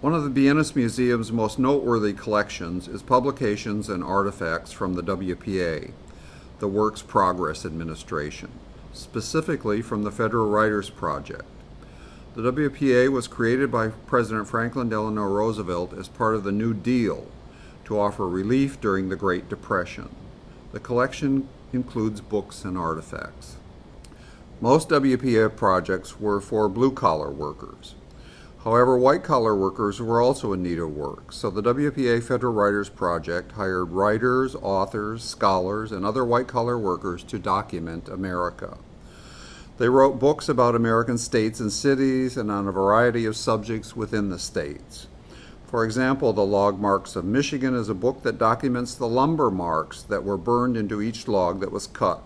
One of the Dianne Museum's most noteworthy collections is publications and artifacts from the WPA, the Works Progress Administration, specifically from the Federal Writers Project. The WPA was created by President Franklin Delano Roosevelt as part of the New Deal to offer relief during the Great Depression. The collection includes books and artifacts. Most WPA projects were for blue-collar workers. However, white-collar workers were also in need of work, so the WPA Federal Writers Project hired writers, authors, scholars, and other white-collar workers to document America. They wrote books about American states and cities and on a variety of subjects within the states. For example, The Log Marks of Michigan is a book that documents the lumber marks that were burned into each log that was cut.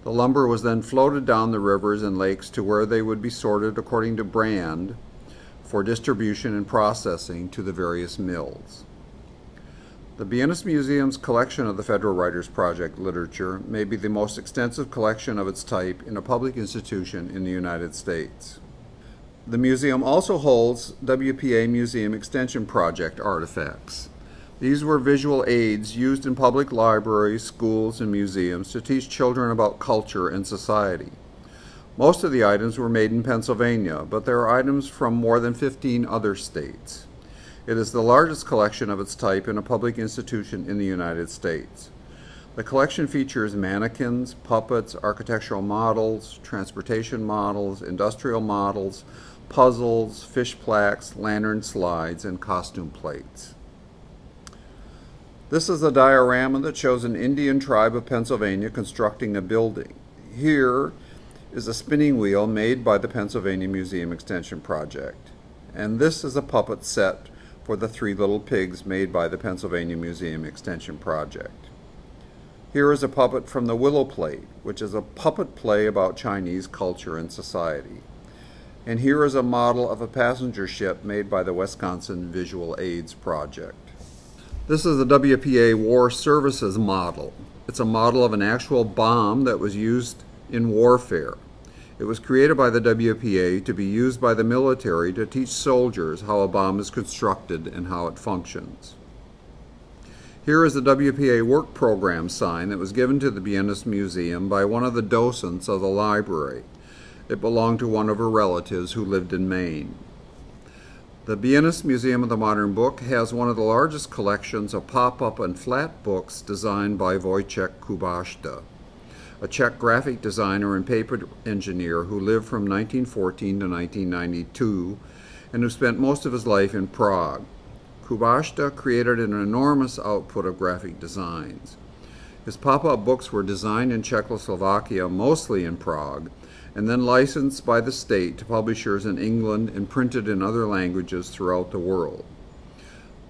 The lumber was then floated down the rivers and lakes to where they would be sorted according to brand for distribution and processing to the various mills. The Dianne Museum's collection of the Federal Writers Project literature may be the most extensive collection of its type in a public institution in the United States. The museum also holds WPA Museum Extension Project artifacts. These were visual aids used in public libraries, schools, and museums to teach children about culture and society. Most of the items were made in Pennsylvania, but there are items from more than 15 other states. It is the largest collection of its type in a public institution in the United States. The collection features mannequins, puppets, architectural models, transportation models, industrial models, puzzles, fish plaques, lantern slides, and costume plates. This is a diorama that shows an Indian tribe of Pennsylvania constructing a building. Here is a spinning wheel made by the Pennsylvania Museum Extension Project. And this is a puppet set for the Three Little Pigs made by the Pennsylvania Museum Extension Project. Here is a puppet from the Willow Plate, which is a puppet play about Chinese culture and society. And here is a model of a passenger ship made by the Wisconsin Visual Aids Project. This is a WPA War Services model. It's a model of an actual bomb that was used in warfare. It was created by the WPA to be used by the military to teach soldiers how a bomb is constructed and how it functions. Here is the WPA work program sign that was given to the Dianne Museum by one of the docents of the library. It belonged to one of her relatives who lived in Maine. The Dianne Museum of the Modern Book has one of the largest collections of pop-up and flat books designed by Wojciech Kubaszta, a Czech graphic designer and paper engineer who lived from 1914 to 1992 and who spent most of his life in Prague. Kubaszta created an enormous output of graphic designs. His pop-up books were designed in Czechoslovakia, mostly in Prague, and then licensed by the state to publishers in England and printed in other languages throughout the world.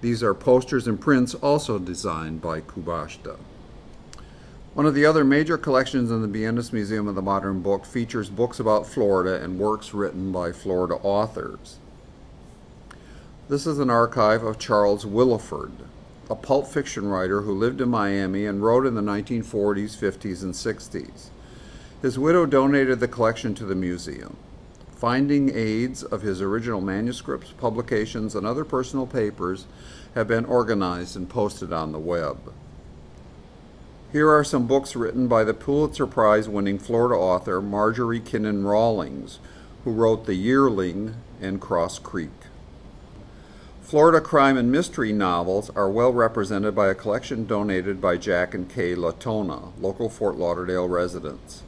These are posters and prints also designed by Kubaszta. One of the other major collections in the Dianne Museum of the Modern Book features books about Florida and works written by Florida authors. This is an archive of Charles Willeford, a pulp fiction writer who lived in Miami and wrote in the 1940s, 50s, and 60s. His widow donated the collection to the museum. Finding aids of his original manuscripts, publications, and other personal papers have been organized and posted on the web. Here are some books written by the Pulitzer Prize-winning Florida author Marjorie Kinnan Rawlings, who wrote The Yearling and Cross Creek. Florida crime and mystery novels are well represented by a collection donated by Jack and Kay Latona, local Fort Lauderdale residents.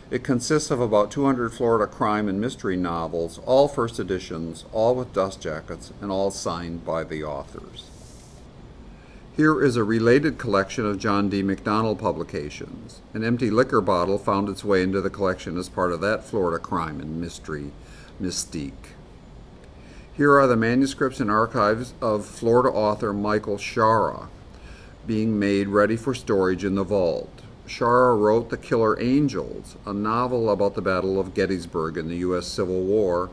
It consists of about 200 Florida crime and mystery novels, all first editions, all with dust jackets, and all signed by the authors. Here is a related collection of John D. MacDonald publications. An empty liquor bottle found its way into the collection as part of that Florida crime and mystery mystique. Here are the manuscripts and archives of Florida author Michael Shara being made ready for storage in the vault. Shara wrote The Killer Angels, a novel about the Battle of Gettysburg in the U.S. Civil War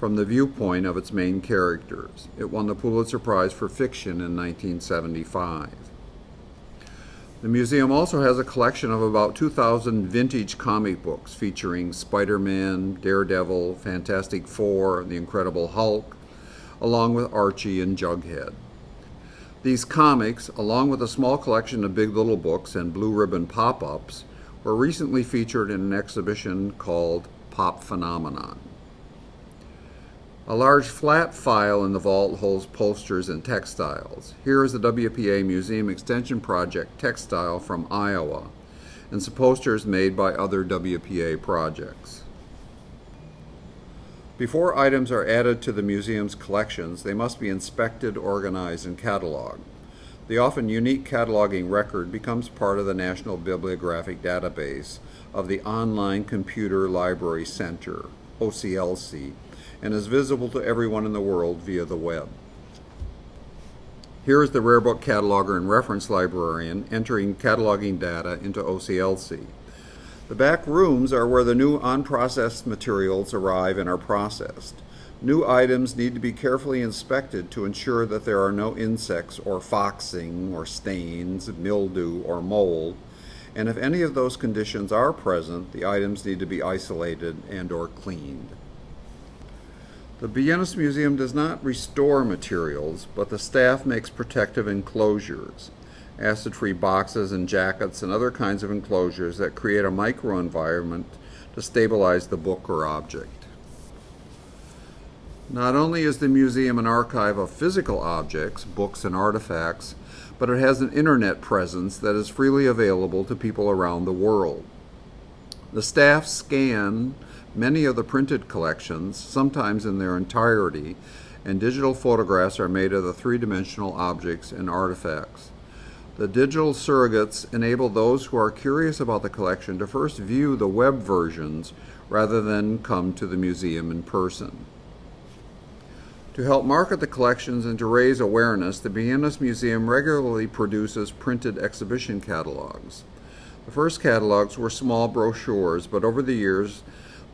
from the viewpoint of its main characters. It won the Pulitzer Prize for Fiction in 1975. The museum also has a collection of about 2,000 vintage comic books featuring Spider-Man, Daredevil, Fantastic Four, The Incredible Hulk, along with Archie and Jughead. These comics, along with a small collection of Big Little books and blue ribbon pop-ups, were recently featured in an exhibition called Pop Phenomenon. A large flat file in the vault holds posters and textiles. Here is the WPA Museum Extension Project textile from Iowa, and some posters made by other WPA projects. Before items are added to the museum's collections, they must be inspected, organized, and cataloged. The often unique cataloging record becomes part of the National Bibliographic Database of the Online Computer Library Center, OCLC, and is visible to everyone in the world via the web. Here is the rare book cataloger and reference librarian entering cataloging data into OCLC. The back rooms are where the new unprocessed materials arrive and are processed. New items need to be carefully inspected to ensure that there are no insects or foxing or stains, mildew or mold, and if any of those conditions are present, the items need to be isolated and or cleaned. The Biennis Museum does not restore materials, but the staff makes protective enclosures, acid-free boxes and jackets and other kinds of enclosures that create a microenvironment to stabilize the book or object. Not only is the museum an archive of physical objects, books and artifacts, but it has an internet presence that is freely available to people around the world. The staff scan many of the printed collections, sometimes in their entirety, and digital photographs are made of the three-dimensional objects and artifacts. The digital surrogates enable those who are curious about the collection to first view the web versions rather than come to the museum in person. To help market the collections and to raise awareness, the Biennis Museum regularly produces printed exhibition catalogs. The first catalogs were small brochures, but over the years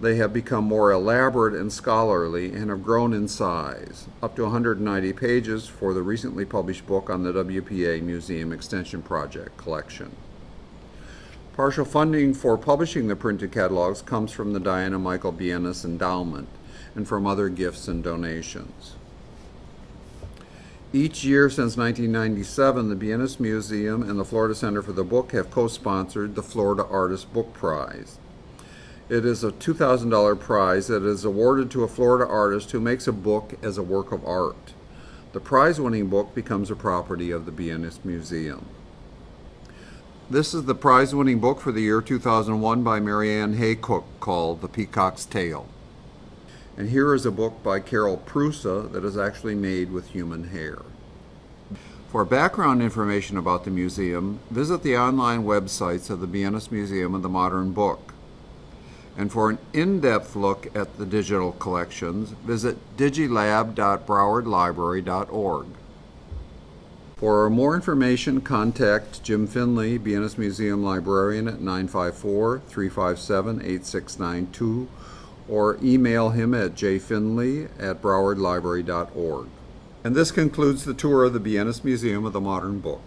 they have become more elaborate and scholarly and have grown in size, up to 190 pages for the recently published book on the WPA Museum Extension Project collection. Partial funding for publishing the printed catalogs comes from the Dianne and Michael Biennis Endowment and from other gifts and donations. Each year since 1997, the Biennis Museum and the Florida Center for the Book have co-sponsored the Florida Artist Book Prize. It is a $2,000 prize that is awarded to a Florida artist who makes a book as a work of art. The prize-winning book becomes a property of the Biennis Museum. This is the prize-winning book for the year 2001 by Marianne Haycock called The Peacock's Tail. And here is a book by Carol Prusa that is actually made with human hair. For background information about the museum, visit the online websites of the Biennis Museum of the Modern Book. And for an in-depth look at the digital collections, visit digilab.browardlibrary.org. For more information, contact Jim Finley, Biennis Museum Librarian at 954-357-8692 or email him at jfinley@browardlibrary.org. And this concludes the tour of the Biennis Museum of the Modern Book.